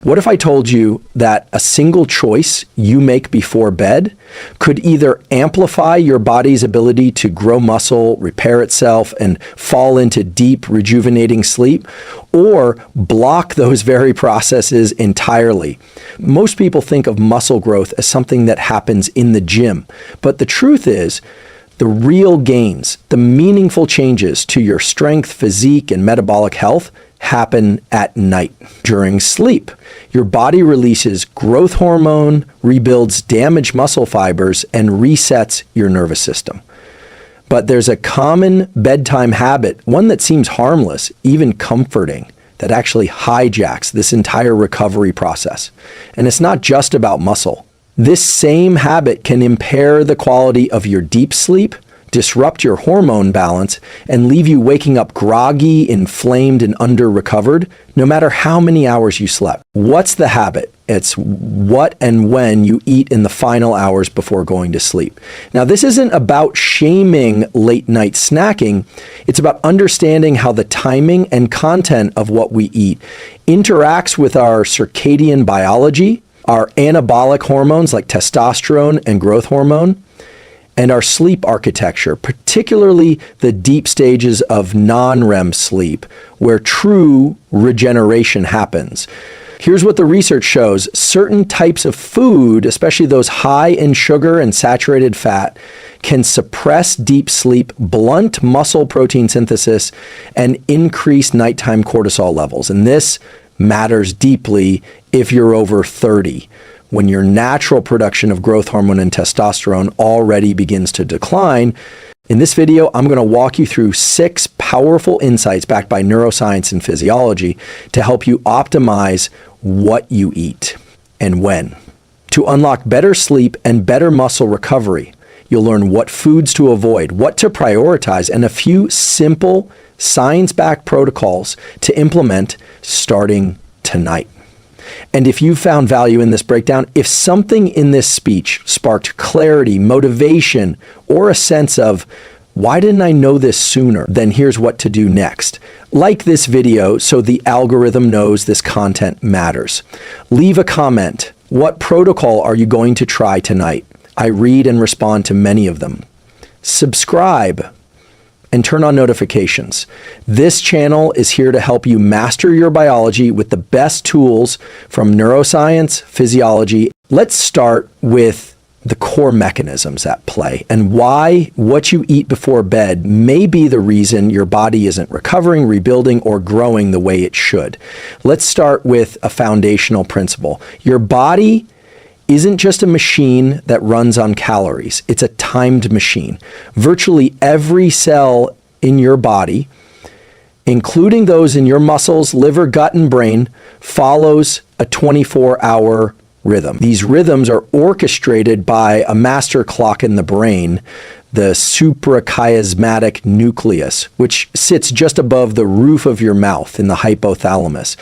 What if I told you that a single choice you make before bed could either amplify your body's ability to grow muscle, repair itself, and fall into deep, rejuvenating sleep, or block those very processes entirely? Most people think of muscle growth as something that happens in the gym, but the truth is, the real gains, the meaningful changes to your strength, physique, and metabolic health happen at night during sleep. Your body releases growth hormone, rebuilds damaged muscle fibers, and resets your nervous system. But there's a common bedtime habit, one that seems harmless, even comforting, that actually hijacks this entire recovery process. And it's not just about muscle. This same habit can impair the quality of your deep sleep, disrupt your hormone balance, and leave you waking up groggy, inflamed, and under-recovered, no matter how many hours you slept. What's the habit? It's what and when you eat in the final hours before going to sleep. Now, this isn't about shaming late-night snacking. It's about understanding how the timing and content of what we eat interacts with our circadian biology, our anabolic hormones like testosterone and growth hormone, and our sleep architecture, particularly the deep stages of non-REM sleep, where true regeneration happens. Here's what the research shows. Certain types of food, especially those high in sugar and saturated fat, can suppress deep sleep, blunt muscle protein synthesis, and increase nighttime cortisol levels. And this matters deeply if you're over 30. When your natural production of growth hormone and testosterone already begins to decline. In this video, I'm going to walk you through 6 powerful insights backed by neuroscience and physiology to help you optimize what you eat and when. To unlock better sleep and better muscle recovery, you'll learn what foods to avoid, what to prioritize, and a few simple science-backed protocols to implement starting tonight. And if you found value in this breakdown, if something in this speech sparked clarity, motivation, or a sense of, why didn't I know this sooner? Then here's what to do next. Like this video so the algorithm knows this content matters. Leave a comment. What protocol are you going to try tonight? I read and respond to many of them. Subscribe and turn on notifications. This channel is here to help you master your biology with the best tools from neuroscience, physiology. Let's start with the core mechanisms at play and why what you eat before bed may be the reason your body isn't recovering, rebuilding, or growing the way it should. Let's start with a foundational principle. Your body isn't just a machine that runs on calories. It's a timed machine. Virtually every cell in your body, including those in your muscles, liver, gut, and brain, follows a 24-hour rhythm. These rhythms are orchestrated by a master clock in the brain, the suprachiasmatic nucleus, which sits just above the roof of your mouth in the hypothalamus.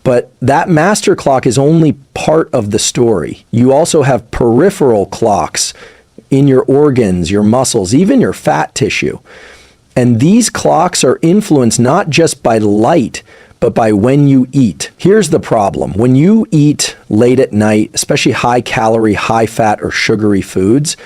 But that master clock is only part of the story. You also have peripheral clocks in your organs, your muscles, even your fat tissue. And these clocks are influenced not just by light, but by when you eat. Here's the problem. When you eat late at night, especially high calorie, high fat, or sugary foods,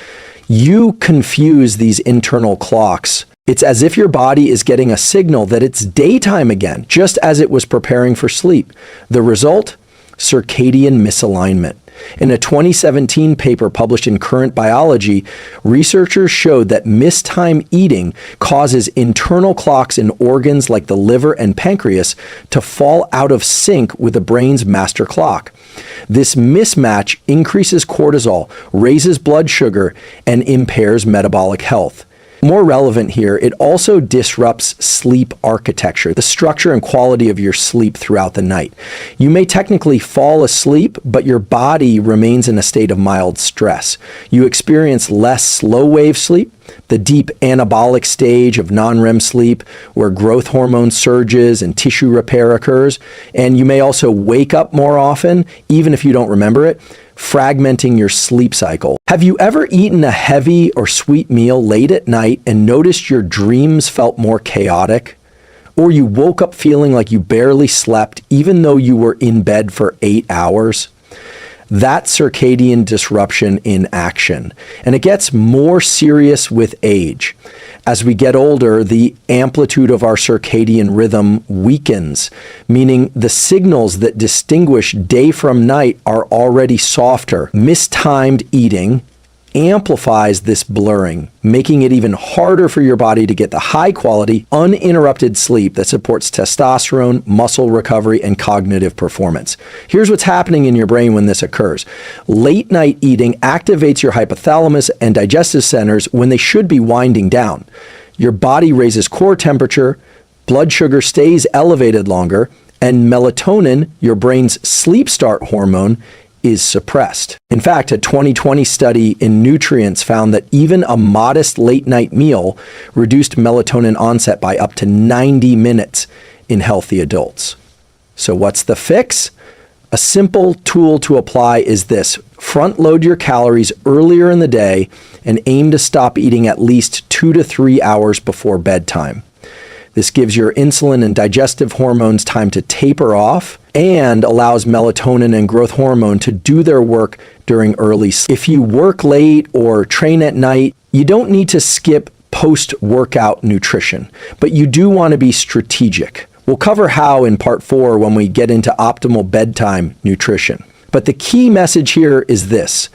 you confuse these internal clocks. It's as if your body is getting a signal that it's daytime again, just as it was preparing for sleep. The result? Circadian misalignment. In a 2017 paper published in Current Biology, researchers showed that mistime eating causes internal clocks in organs like the liver and pancreas to fall out of sync with the brain's master clock. This mismatch increases cortisol, raises blood sugar, and impairs metabolic health. More relevant here, it also disrupts sleep architecture, the structure and quality of your sleep throughout the night. You may technically fall asleep, but your body remains in a state of mild stress. You experience less slow-wave sleep, the deep anabolic stage of non-REM sleep, where growth hormone surges and tissue repair occurs, and you may also wake up more often, even if you don't remember it, fragmenting your sleep cycle. Have you ever eaten a heavy or sweet meal late at night and noticed your dreams felt more chaotic? or you woke up feeling like you barely slept even though you were in bed for 8 hours. That's circadian disruption in action. And it gets more serious with age. As we get older, the amplitude of our circadian rhythm weakens, meaning the signals that distinguish day from night are already softer. Mistimed eating amplifies this blurring, making it even harder for your body to get the high-quality, uninterrupted sleep that supports testosterone, muscle recovery, and cognitive performance. Here's what's happening in your brain when this occurs. Late-night eating activates your hypothalamus and digestive centers when they should be winding down. Your body raises core temperature, blood sugar stays elevated longer, and melatonin, your brain's sleep start hormone, is suppressed. In fact, a 2020 study in Nutrients found that even a modest late-night meal reduced melatonin onset by up to 90 minutes in healthy adults. So what's the fix? A simple tool to apply is this: front load your calories earlier in the day and aim to stop eating at least 2 to 3 hours before bedtime. This gives your insulin and digestive hormones time to taper off and allows melatonin and growth hormone to do their work during early sleep. If you work late or train at night, you don't need to skip post-workout nutrition, but you do want to be strategic. We'll cover how in part 4 when we get into optimal bedtime nutrition. But the key message here is this: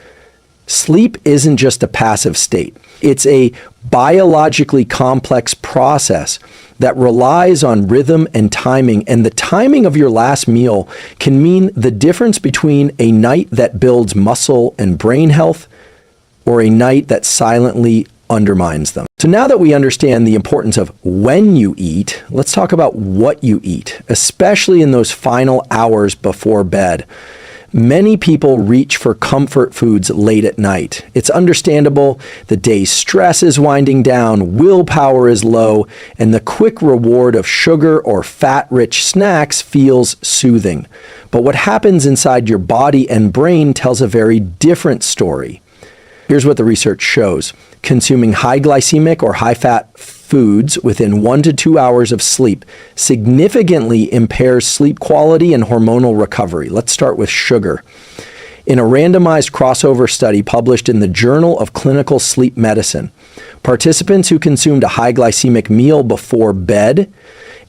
sleep isn't just a passive state. It's a biologically complex process that relies on rhythm and timing, and the timing of your last meal can mean the difference between a night that builds muscle and brain health or a night that silently undermines them. So now that we understand the importance of when you eat, let's talk about what you eat, especially in those final hours before bed. Many people reach for comfort foods late at night. It's understandable. The day's stress is winding down, willpower is low, and the quick reward of sugar or fat-rich snacks feels soothing. But what happens inside your body and brain tells a very different story. Here's what the research shows. Consuming high glycemic or high-fat foods within 1 to 2 hours of sleep significantly impairs sleep quality and hormonal recovery. Let's start with sugar. In a randomized crossover study published in the Journal of Clinical Sleep Medicine, participants who consumed a high glycemic meal before bed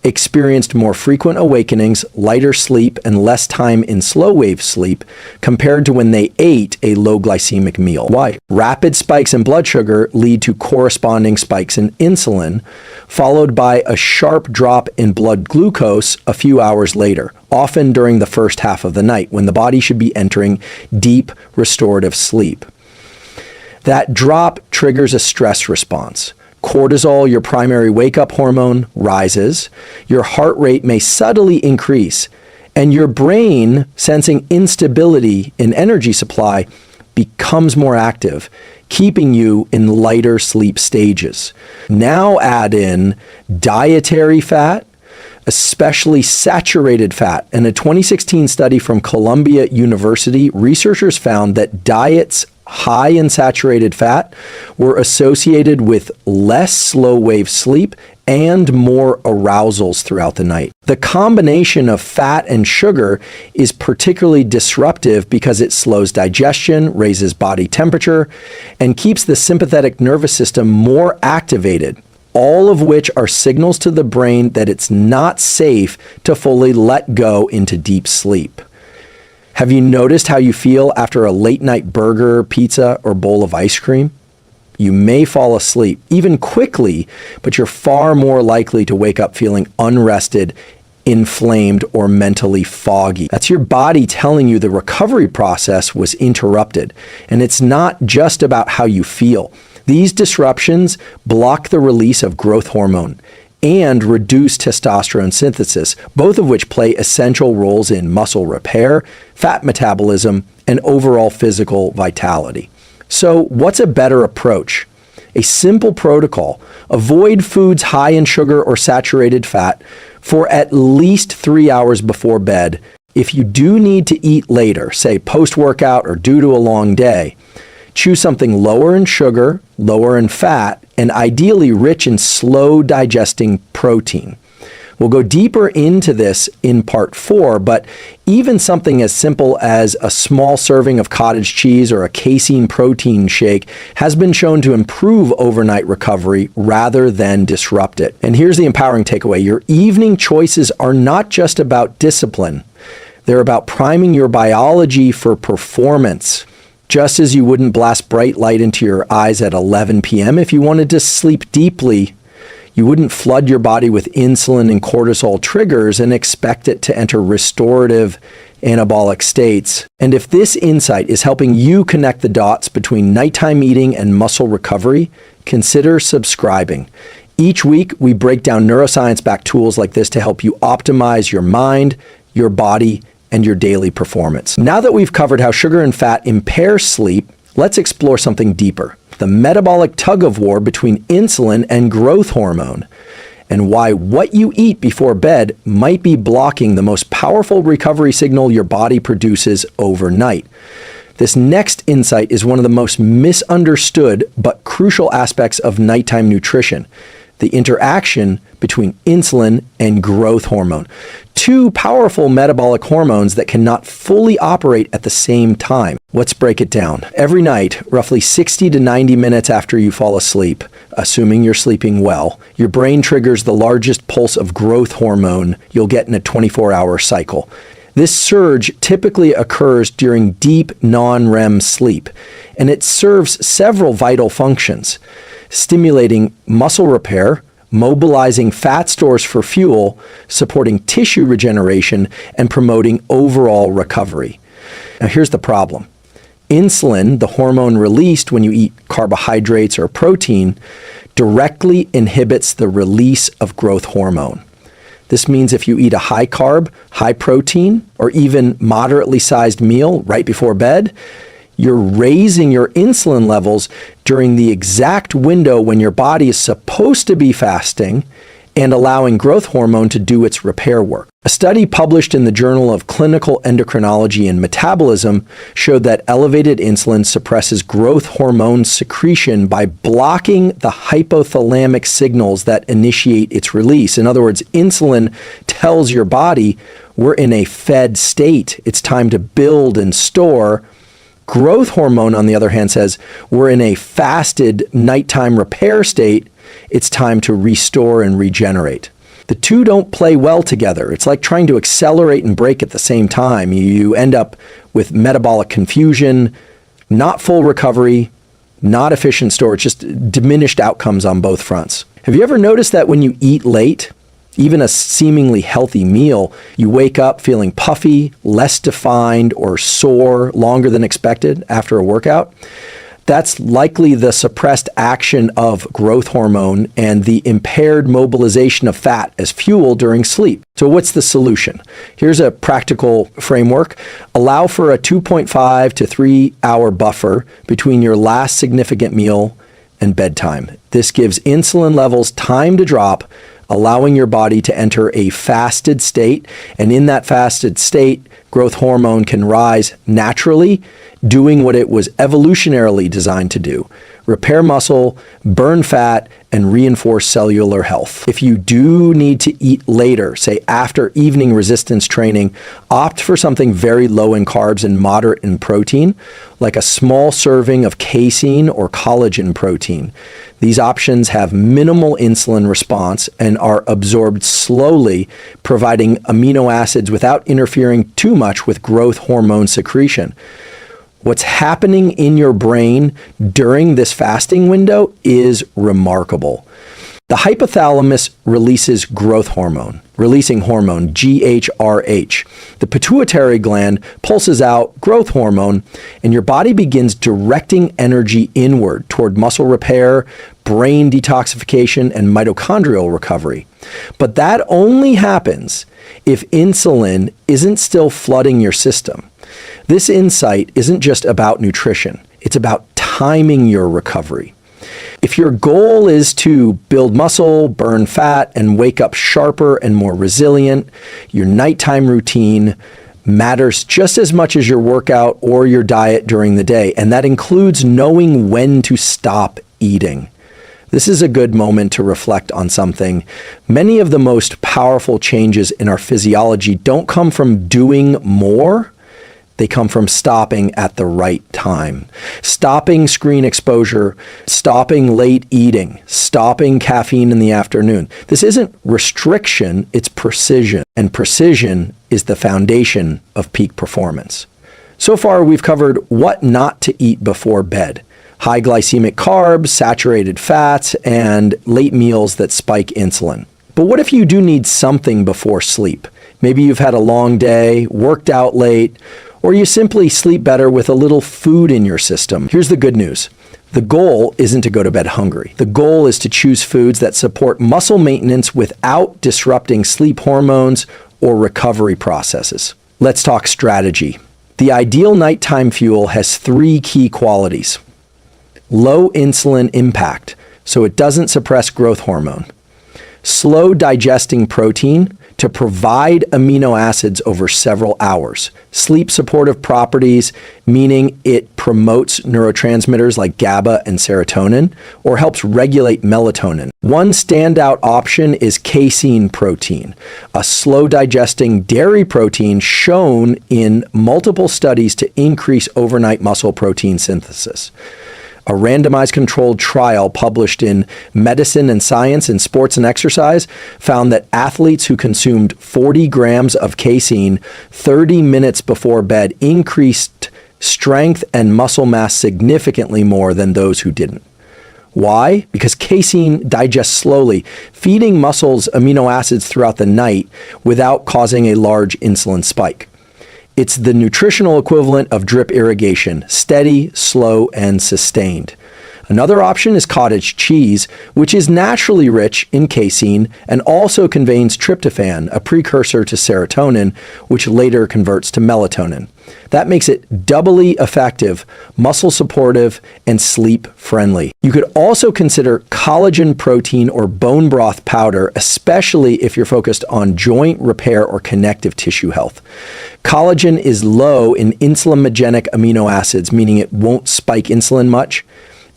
experienced more frequent awakenings, lighter sleep, and less time in slow-wave sleep compared to when they ate a low glycemic meal. Why? Rapid spikes in blood sugar lead to corresponding spikes in insulin, followed by a sharp drop in blood glucose a few hours later, often during the first half of the night, when the body should be entering deep restorative sleep. That drop triggers a stress response. Cortisol, your primary wake-up hormone, rises, your heart rate may subtly increase, and your brain, sensing instability in energy supply, becomes more active, keeping you in lighter sleep stages. Now add in dietary fat, especially saturated fat. In a 2016 study from Columbia University, researchers found that diets high in saturated fat were associated with less slow-wave sleep and more arousals throughout the night. The combination of fat and sugar is particularly disruptive because it slows digestion, raises body temperature, and keeps the sympathetic nervous system more activated, all of which are signals to the brain that it's not safe to fully let go into deep sleep. Have you noticed how you feel after a late-night burger, pizza, or bowl of ice cream? You may fall asleep, even quickly, but you're far more likely to wake up feeling unrested, inflamed, or mentally foggy. That's your body telling you the recovery process was interrupted. And it's not just about how you feel. These disruptions block the release of growth hormone and reduce testosterone synthesis, both of which play essential roles in muscle repair, fat metabolism, and overall physical vitality. So what's a better approach? A simple protocol: avoid foods high in sugar or saturated fat for at least 3 hours before bed. If you do need to eat later, say post-workout or due to a long day, choose something lower in sugar, lower in fat, and ideally rich in slow digesting protein. We'll go deeper into this in part 4, but even something as simple as a small serving of cottage cheese or a casein protein shake has been shown to improve overnight recovery rather than disrupt it. And here's the empowering takeaway. Your evening choices are not just about discipline. They're about priming your biology for performance. Just as you wouldn't blast bright light into your eyes at 11 p.m. if you wanted to sleep deeply, you wouldn't flood your body with insulin and cortisol triggers and expect it to enter restorative anabolic states. And if this insight is helping you connect the dots between nighttime eating and muscle recovery, consider subscribing. Each week, we break down neuroscience-backed tools like this to help you optimize your mind, your body, and your daily performance. Now that we've covered how sugar and fat impair sleep, let's explore something deeper: the metabolic tug-of-war between insulin and growth hormone, and why what you eat before bed might be blocking the most powerful recovery signal your body produces overnight. This next insight is one of the most misunderstood but crucial aspects of nighttime nutrition: the interaction between insulin and growth hormone, two powerful metabolic hormones that cannot fully operate at the same time. Let's break it down. Every night, roughly 60 to 90 minutes after you fall asleep, assuming you're sleeping well, your brain triggers the largest pulse of growth hormone you'll get in a 24-hour cycle. This surge typically occurs during deep non-REM sleep, and it serves several vital functions: stimulating muscle repair, mobilizing fat stores for fuel, supporting tissue regeneration, and promoting overall recovery. Now here's the problem. Insulin, the hormone released when you eat carbohydrates or protein, directly inhibits the release of growth hormone. This means if you eat a high carb, high protein, or even moderately sized meal right before bed, you're raising your insulin levels during the exact window when your body is supposed to be fasting and allowing growth hormone to do its repair work. A study published in the Journal of Clinical Endocrinology and Metabolism showed that elevated insulin suppresses growth hormone secretion by blocking the hypothalamic signals that initiate its release. In other words, insulin tells your body, we're in a fed state. It's time to build and store. Growth hormone, on the other hand, says we're in a fasted nighttime repair state. It's time to restore and regenerate. The two don't play well together. It's like trying to accelerate and brake at the same time. You end up with metabolic confusion, not full recovery, not efficient storage, just diminished outcomes on both fronts. Have you ever noticed that when you eat late, even a seemingly healthy meal, you wake up feeling puffy, less defined, or sore longer than expected after a workout? That's likely the suppressed action of growth hormone and the impaired mobilization of fat as fuel during sleep. So what's the solution? Here's a practical framework. Allow for a 2.5 to 3 hour buffer between your last significant meal and bedtime. This gives insulin levels time to drop, allowing your body to enter a fasted state. And in that fasted state, growth hormone can rise naturally, doing what it was evolutionarily designed to do: repair muscle, burn fat, and reinforce cellular health. If you do need to eat later, say after evening resistance training, opt for something very low in carbs and moderate in protein, like a small serving of casein or collagen protein. These options have minimal insulin response and are absorbed slowly, providing amino acids without interfering too much with growth hormone secretion. What's happening in your brain during this fasting window is remarkable. The hypothalamus releases growth hormone, releasing hormone, GHRH. The pituitary gland pulses out growth hormone, and your body begins directing energy inward toward muscle repair, brain detoxification, and mitochondrial recovery. But that only happens if insulin isn't still flooding your system. This insight isn't just about nutrition. It's about timing your recovery. If your goal is to build muscle, burn fat, and wake up sharper and more resilient, your nighttime routine matters just as much as your workout or your diet during the day, and that includes knowing when to stop eating. This is a good moment to reflect on something. Many of the most powerful changes in our physiology don't come from doing more. They come from stopping at the right time. Stopping screen exposure, stopping late eating, stopping caffeine in the afternoon. This isn't restriction, it's precision. And precision is the foundation of peak performance. So far, we've covered what not to eat before bed. High glycemic carbs, saturated fats, and late meals that spike insulin. But what if you do need something before sleep? Maybe you've had a long day, worked out late, or you simply sleep better with a little food in your system. Here's the good news. The goal isn't to go to bed hungry. The goal is to choose foods that support muscle maintenance without disrupting sleep hormones or recovery processes. Let's talk strategy. The ideal nighttime fuel has 3 key qualities. Low insulin impact, so it doesn't suppress growth hormone. Slow digesting protein to provide amino acids over several hours. Sleep supportive properties, meaning it promotes neurotransmitters like GABA and serotonin, or helps regulate melatonin. One standout option is casein protein, a slow digesting dairy protein shown in multiple studies to increase overnight muscle protein synthesis. A randomized controlled trial published in Medicine and Science in Sports and Exercise found that athletes who consumed 40 grams of casein 30 minutes before bed increased strength and muscle mass significantly more than those who didn't. Why? Because casein digests slowly, feeding muscles amino acids throughout the night without causing a large insulin spike. It's the nutritional equivalent of drip irrigation, steady, slow, and sustained. Another option is cottage cheese, which is naturally rich in casein and also contains tryptophan, a precursor to serotonin, which later converts to melatonin. That makes it doubly effective, muscle supportive, and sleep friendly. You could also consider collagen protein or bone broth powder, especially if you're focused on joint repair or connective tissue health. Collagen is low in insulinogenic amino acids, meaning it won't spike insulin much,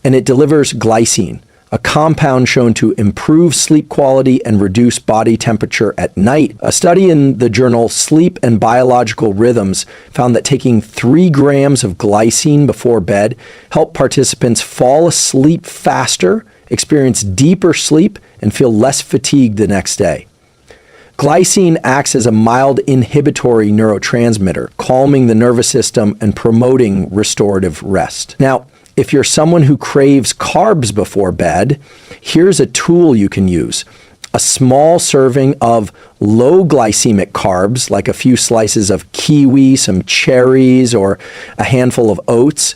and it delivers glycine, a compound shown to improve sleep quality and reduce body temperature at night. A study in the journal Sleep and Biological Rhythms found that taking 3 grams of glycine before bed helped participants fall asleep faster, experience deeper sleep, and feel less fatigued the next day. Glycine acts as a mild inhibitory neurotransmitter, calming the nervous system and promoting restorative rest. Now, if you're someone who craves carbs before bed, here's a tool you can use. A small serving of low glycemic carbs, like a few slices of kiwi, some cherries, or a handful of oats,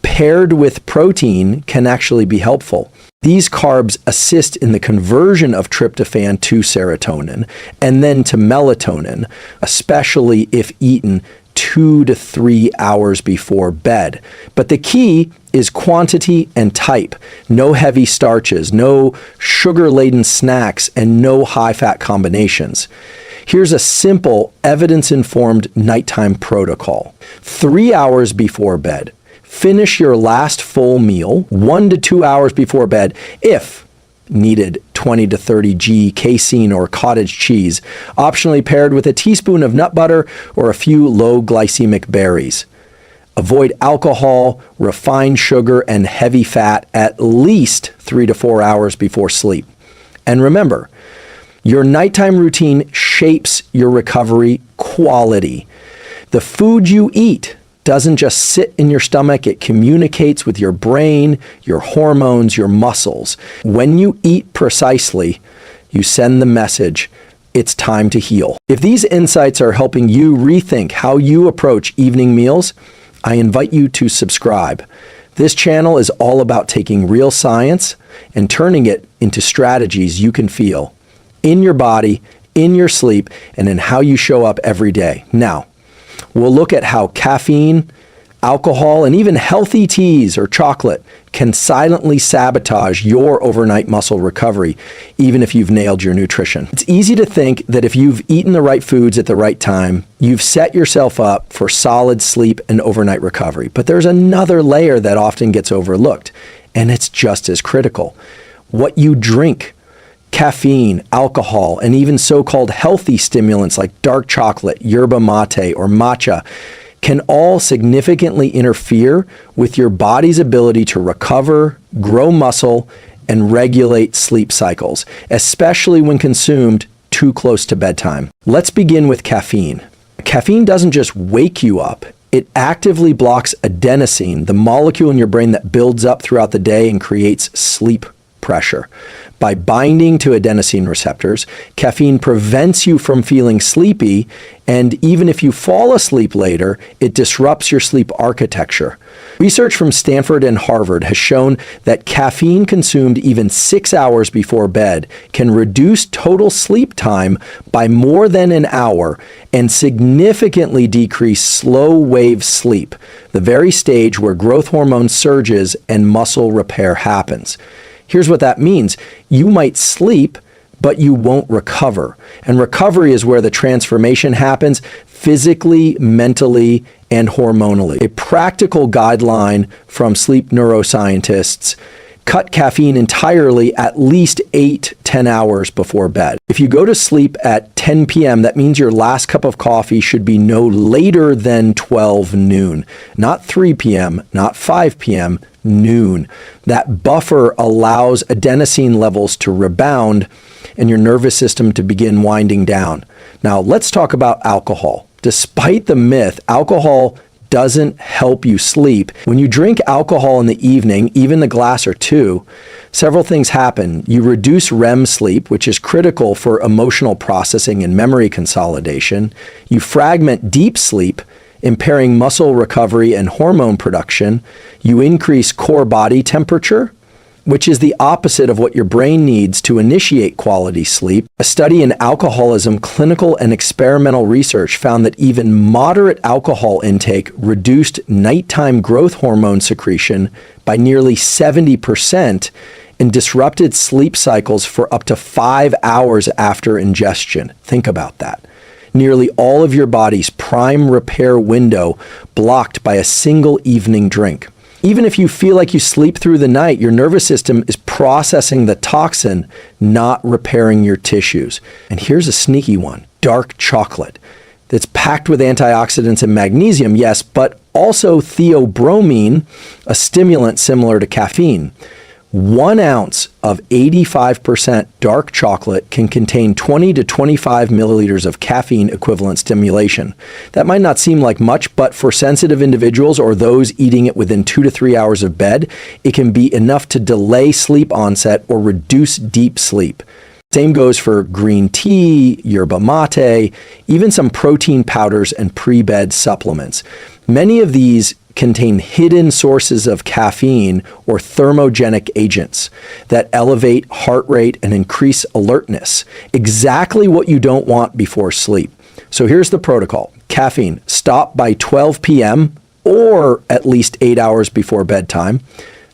paired with protein can actually be helpful. These carbs assist in the conversion of tryptophan to serotonin and then to melatonin, especially if eaten 2 to 3 hours before bed. But the key is quantity and type. No heavy starches, no sugar-laden snacks, and no high-fat combinations. Here's a simple, evidence-informed nighttime protocol. 3 hours before bed, finish your last full meal 1 to 2 hours before bed if needed 20 to 30 g casein or cottage cheese, optionally paired with a teaspoon of nut butter or a few low glycemic berries. Avoid alcohol, refined sugar, and heavy fat at least 3 to 4 hours before sleep. And remember, your nighttime routine shapes your recovery quality. The food you eat doesn't just sit in your stomach, it communicates with your brain, your hormones, your muscles. When you eat precisely, you send the message, it's time to heal. If these insights are helping you rethink how you approach evening meals, I invite you to subscribe. This channel is all about taking real science and turning it into strategies you can feel in your body, in your sleep, and in how you show up every day. Now, we'll look at how caffeine, alcohol, and even healthy teas or chocolate can silently sabotage your overnight muscle recovery, even if you've nailed your nutrition. It's easy to think that if you've eaten the right foods at the right time, you've set yourself up for solid sleep and overnight recovery. But there's another layer that often gets overlooked, and it's just as critical. what you drink. Caffeine, alcohol, and even so-called healthy stimulants like dark chocolate, yerba mate, or matcha can all significantly interfere with your body's ability to recover, grow muscle, and regulate sleep cycles, especially when consumed too close to bedtime. Let's begin with caffeine. Caffeine doesn't just wake you up, it actively blocks adenosine, the molecule in your brain that builds up throughout the day and creates sleep pressure. By binding to adenosine receptors, caffeine prevents you from feeling sleepy, and even if you fall asleep later, it disrupts your sleep architecture. Research from Stanford and Harvard has shown that caffeine consumed even 6 hours before bed can reduce total sleep time by more than an hour and significantly decrease slow wave sleep, the very stage where growth hormone surges and muscle repair happens. Here's what that means. You might sleep, but you won't recover. And recovery is where the transformation happens physically, mentally, and hormonally. A practical guideline from sleep neuroscientists: cut caffeine entirely at least 8-10 hours before bed. If you go to sleep at 10 p.m., that means your last cup of coffee should be no later than 12 noon. Not 3 p.m., not 5 p.m., noon. That buffer allows adenosine levels to rebound and your nervous system to begin winding down. Now, let's talk about alcohol. Despite the myth, alcohol doesn't help you sleep. When you drink alcohol in the evening, even a glass or two, several things happen. You reduce REM sleep, which is critical for emotional processing and memory consolidation. You fragment deep sleep, impairing muscle recovery and hormone production. You increase core body temperature, which is the opposite of what your brain needs to initiate quality sleep. A study in alcoholism, clinical and experimental research found that even moderate alcohol intake reduced nighttime growth hormone secretion by nearly 70% and disrupted sleep cycles for up to 5 hours after ingestion. Think about that. Nearly all of your body's prime repair window blocked by a single evening drink. Even if you feel like you sleep through the night, your nervous system is processing the toxin, not repairing your tissues. And here's a sneaky one: dark chocolate. It's packed with antioxidants and magnesium, yes, but also theobromine, a stimulant similar to caffeine. 1 ounce of 85% dark chocolate can contain 20 to 25 milliliters of caffeine equivalent stimulation. That might not seem like much, but for sensitive individuals or those eating it within 2 to 3 hours of bed, it can be enough to delay sleep onset or reduce deep sleep. Same goes for green tea, yerba mate, even some protein powders and pre-bed supplements. Many of these contain hidden sources of caffeine or thermogenic agents that elevate heart rate and increase alertness. Exactly what you don't want before sleep. So here's the protocol. Caffeine, stop by 12 p.m. or at least 8 hours before bedtime.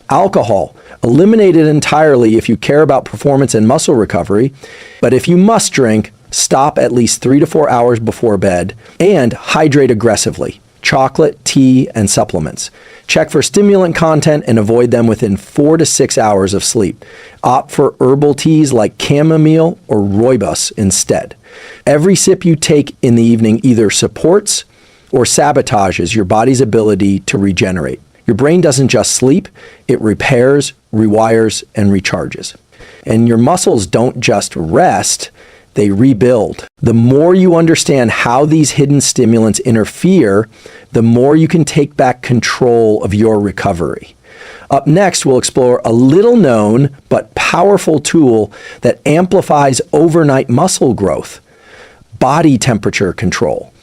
Alcohol, eliminate it entirely if you care about performance and muscle recovery. But if you must drink, stop at least 3 to 4 hours before bed, and hydrate aggressively. Chocolate, tea, and supplements. Check for stimulant content and avoid them within 4 to 6 hours of sleep. Opt for herbal teas like chamomile or rooibos instead. Every sip you take in the evening either supports or sabotages your body's ability to regenerate. Your brain doesn't just sleep, it repairs, rewires, and recharges. And your muscles don't just rest, they rebuild. The more you understand how these hidden stimulants interfere, the more you can take back control of your recovery. Up next, we'll explore a little known but powerful tool that amplifies overnight muscle growth: body temperature control.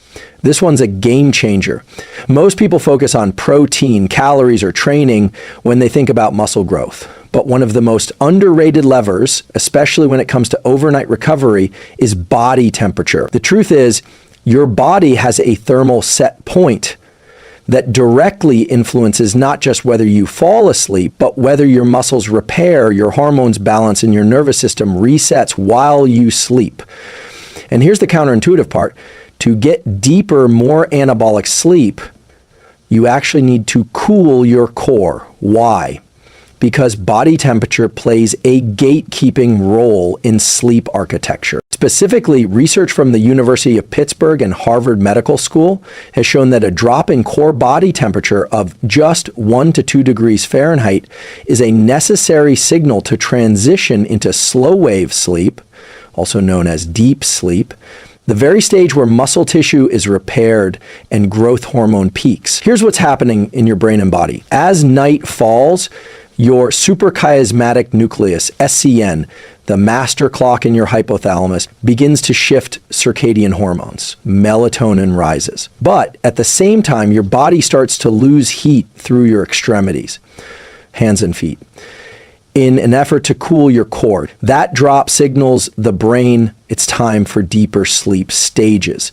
This one's a game changer. Most people focus on protein, calories, or training when they think about muscle growth. But one of the most underrated levers, especially when it comes to overnight recovery, is body temperature. The truth is, your body has a thermal set point that directly influences not just whether you fall asleep, but whether your muscles repair, your hormones balance, and your nervous system resets while you sleep. And here's the counterintuitive part. To get deeper, more anabolic sleep, you actually need to cool your core. Why? because body temperature plays a gatekeeping role in sleep architecture. Specifically, research from the University of Pittsburgh and Harvard Medical School has shown that a drop in core body temperature of just 1 to 2 degrees Fahrenheit is a necessary signal to transition into slow wave sleep, also known as deep sleep, the very stage where muscle tissue is repaired and growth hormone peaks. Here's what's happening in your brain and body. As night falls, your suprachiasmatic nucleus, SCN, the master clock in your hypothalamus, begins to shift circadian hormones. Melatonin rises. But at the same time, your body starts to lose heat through your extremities, hands and feet, in an effort to cool your core. That drop signals the brain it's time for deeper sleep stages.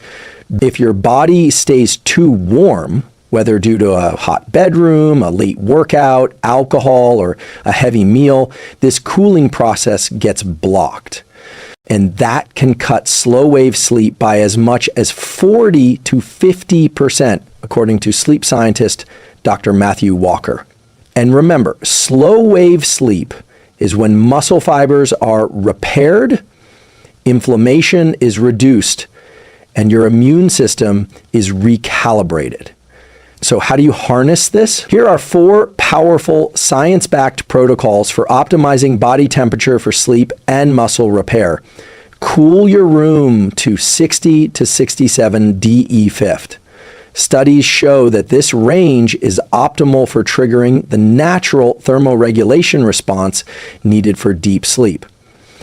If your body stays too warm, whether due to a hot bedroom, a late workout, alcohol, or a heavy meal, this cooling process gets blocked. And that can cut slow wave sleep by as much as 40 to 50%, according to sleep scientist Dr. Matthew Walker. And remember, slow wave sleep is when muscle fibers are repaired, inflammation is reduced, and your immune system is recalibrated. So how do you harness this? Here are 4 powerful science-backed protocols for optimizing body temperature for sleep and muscle repair. Cool your room to 60 to 67 dE5. Studies show that this range is optimal for triggering the natural thermoregulation response needed for deep sleep.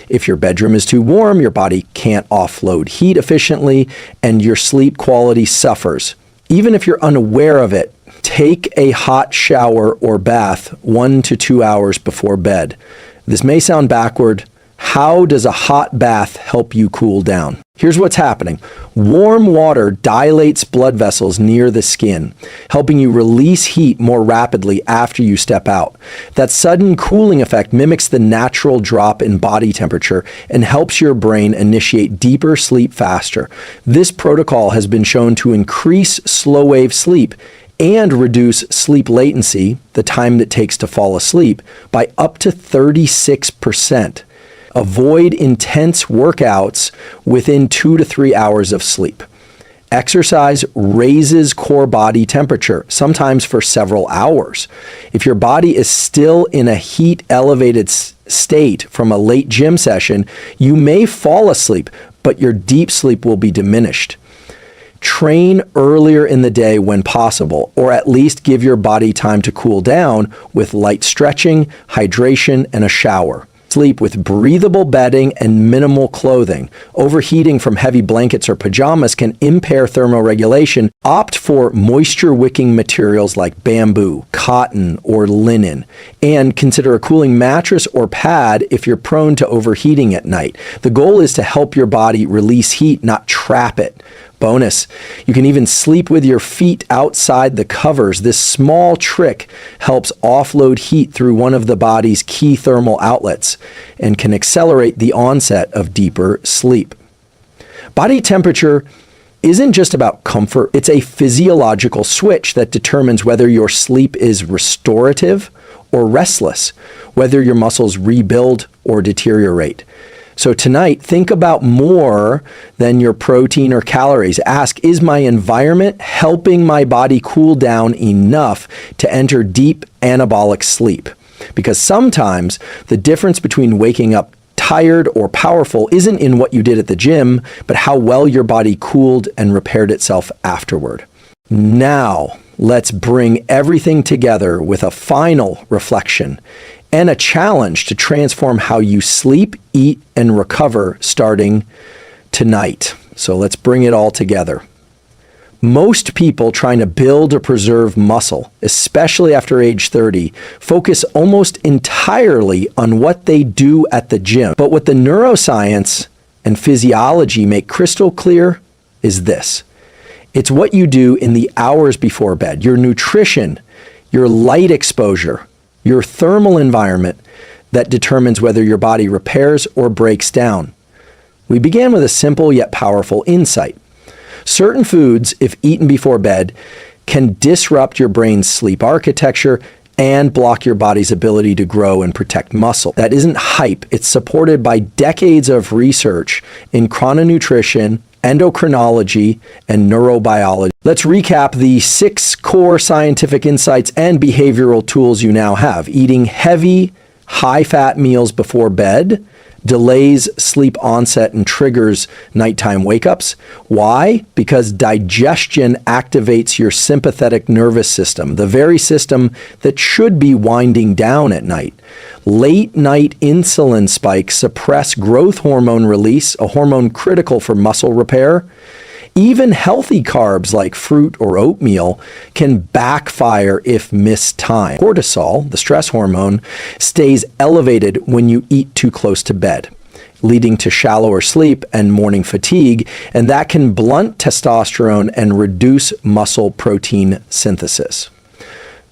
If your bedroom is too warm, your body can't offload heat efficiently, and your sleep quality suffers. Even if you're unaware of it, take a hot shower or bath 1 to 2 hours before bed. This may sound backward. How does a hot bath help you cool down? Here's what's happening. Warm water dilates blood vessels near the skin, helping you release heat more rapidly after you step out. That sudden cooling effect mimics the natural drop in body temperature and helps your brain initiate deeper sleep faster. This protocol has been shown to increase slow wave sleep and reduce sleep latency, the time that takes to fall asleep, by up to 36%. Avoid intense workouts within 2 to 3 hours of sleep. Exercise raises core body temperature, sometimes for several hours. If your body is still in a heat-elevated state from a late gym session, you may fall asleep, but your deep sleep will be diminished. Train earlier in the day when possible, or at least give your body time to cool down with light stretching, hydration, and a shower. Sleep with breathable bedding and minimal clothing. Overheating from heavy blankets or pajamas can impair thermoregulation. Opt for moisture-wicking materials like bamboo, cotton, or linen. And consider a cooling mattress or pad if you're prone to overheating at night. The goal is to help your body release heat, not trap it. Bonus, you can even sleep with your feet outside the covers. This small trick helps offload heat through one of the body's key thermal outlets and can accelerate the onset of deeper sleep. Body temperature isn't just about comfort. It's a physiological switch that determines whether your sleep is restorative or restless, whether your muscles rebuild or deteriorate. So tonight, think about more than your protein or calories. Ask, is my environment helping my body cool down enough to enter deep anabolic sleep? Because sometimes the difference between waking up tired or powerful isn't in what you did at the gym, but how well your body cooled and repaired itself afterward. Now, let's bring everything together with a final reflection and a challenge to transform how you sleep, eat, and recover starting tonight. So let's bring it all together. Most people trying to build or preserve muscle, especially after age 30, focus almost entirely on what they do at the gym. But what the neuroscience and physiology make crystal clear is this. It's what you do in the hours before bed, your nutrition, your light exposure, your thermal environment that determines whether your body repairs or breaks down. We began with a simple yet powerful insight. Certain foods, if eaten before bed, can disrupt your brain's sleep architecture and block your body's ability to grow and protect muscle. That isn't hype. It's supported by decades of research in chrononutrition, endocrinology, and neurobiology. Let's recap the 6 core scientific insights and behavioral tools you now have. Eating heavy, high-fat meals before bed delays sleep onset and triggers nighttime wake-ups. Why? Because digestion activates your sympathetic nervous system, the very system that should be winding down at night. Late-night insulin spikes suppress growth hormone release, a hormone critical for muscle repair. Even healthy carbs like fruit or oatmeal can backfire if mistimed. Cortisol, the stress hormone, stays elevated when you eat too close to bed, leading to shallower sleep and morning fatigue, and that can blunt testosterone and reduce muscle protein synthesis.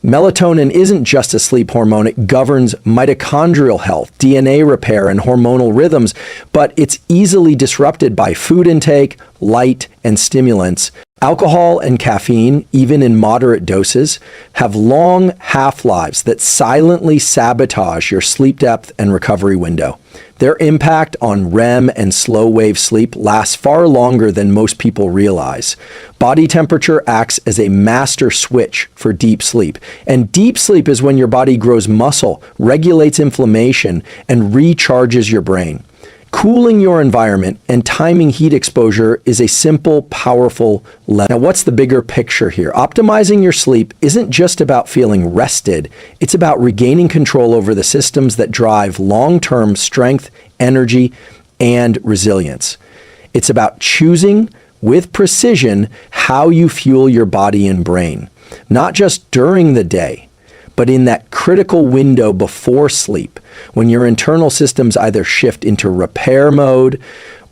Melatonin isn't just a sleep hormone. It governs mitochondrial health, DNA repair, and hormonal rhythms, but it's easily disrupted by food intake, light, and stimulants. Alcohol and caffeine, even in moderate doses, have long half-lives that silently sabotage your sleep depth and recovery window. Their impact on REM and slow-wave sleep lasts far longer than most people realize. Body temperature acts as a master switch for deep sleep. And deep sleep is when your body grows muscle, regulates inflammation, and recharges your brain. Cooling your environment and timing heat exposure is a simple, powerful lesson. Now, what's the bigger picture here? Optimizing your sleep isn't just about feeling rested. It's about regaining control over the systems that drive long-term strength, energy, and resilience. It's about choosing with precision how you fuel your body and brain, not just during the day, but in that critical window before sleep, when your internal systems either shift into repair mode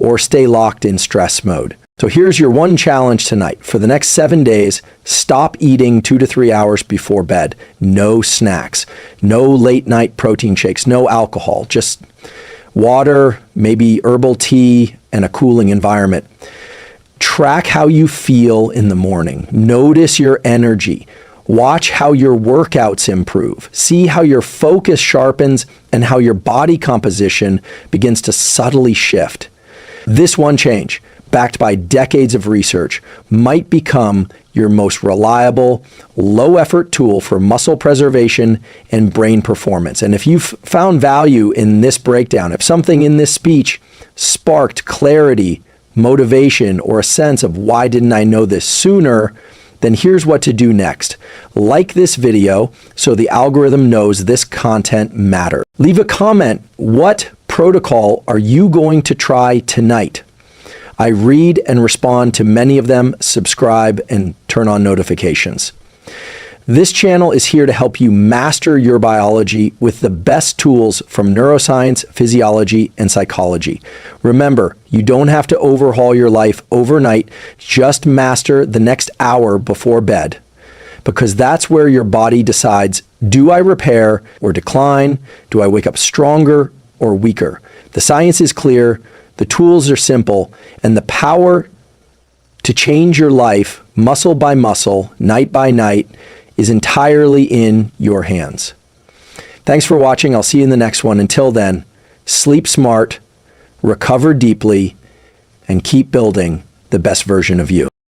or stay locked in stress mode. So here's your one challenge tonight. For the next 7 days, stop eating 2 to 3 hours before bed. No snacks, no late night protein shakes, no alcohol, just water, maybe herbal tea, and a cooling environment. Track how you feel in the morning. Notice your energy. Watch how your workouts improve. See how your focus sharpens and how your body composition begins to subtly shift. This one change, backed by decades of research, might become your most reliable, low-effort tool for muscle preservation and brain performance. And if you've found value in this breakdown, if something in this speech sparked clarity, motivation, or a sense of why didn't I know this sooner, then here's what to do next. Like this video so the algorithm knows this content matters. Leave a comment. What protocol are you going to try tonight? I read and respond to many of them. Subscribe and turn on notifications. This channel is here to help you master your biology with the best tools from neuroscience, physiology, and psychology. Remember, you don't have to overhaul your life overnight. Just master the next hour before bed, because that's where your body decides, do I repair or decline? Do I wake up stronger or weaker? The science is clear, the tools are simple, and the power to change your life muscle by muscle, night by night, is entirely in your hands. Thanks for watching. I'll see you in the next one. Until then, sleep smart, recover deeply, and keep building the best version of you.